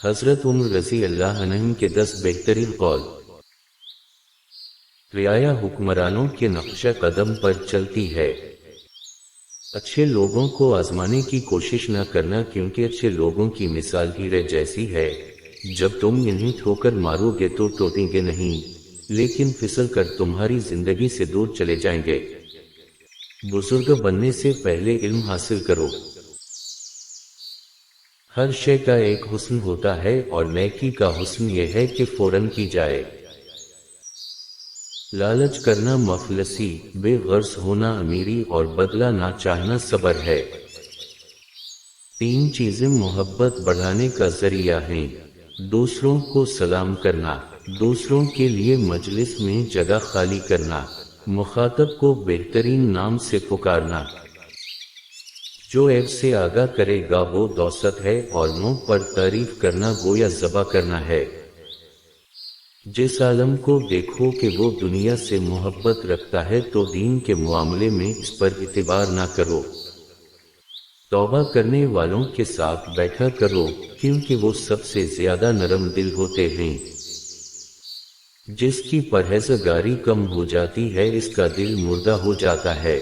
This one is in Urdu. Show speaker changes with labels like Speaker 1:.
Speaker 1: حضرت عمر رضی اللہ عنہ کے 10 بہترین قول۔ رعایا حکمرانوں کے نقش قدم پر چلتی ہے۔ اچھے لوگوں کو آزمانے کی کوشش نہ کرنا، کیونکہ اچھے لوگوں کی مثال ہیرے جیسی ہے، جب تم انہیں ٹھوکر مارو گے تو ٹوٹیں گے نہیں، لیکن پھسل کر تمہاری زندگی سے دور چلے جائیں گے۔ بزرگ بننے سے پہلے علم حاصل کرو۔ ہر شے کا ایک حسن ہوتا ہے، اور نیکی کا حسن یہ ہے کہ فوراً کی جائے۔ لالچ کرنا مفلسی، بے غرض ہونا امیری، اور بدلہ نہ چاہنا صبر ہے۔ 3 چیزیں محبت بڑھانے کا ذریعہ ہیں: دوسروں کو سلام کرنا، دوسروں کے لیے مجلس میں جگہ خالی کرنا، مخاطب کو بہترین نام سے پکارنا۔ جو عیب سے آگاہ کرے گا وہ دوست ہے، اور منہ پر تعریف کرنا گویا ذبح کرنا ہے۔ جس عالم کو دیکھو کہ وہ دنیا سے محبت رکھتا ہے تو دین کے معاملے میں اس پر اعتبار نہ کرو۔ توبہ کرنے والوں کے ساتھ بیٹھا کرو، کیونکہ وہ سب سے زیادہ نرم دل ہوتے ہیں۔ جس کی پرہیزگاری کم ہو جاتی ہے اس کا دل مردہ ہو جاتا ہے۔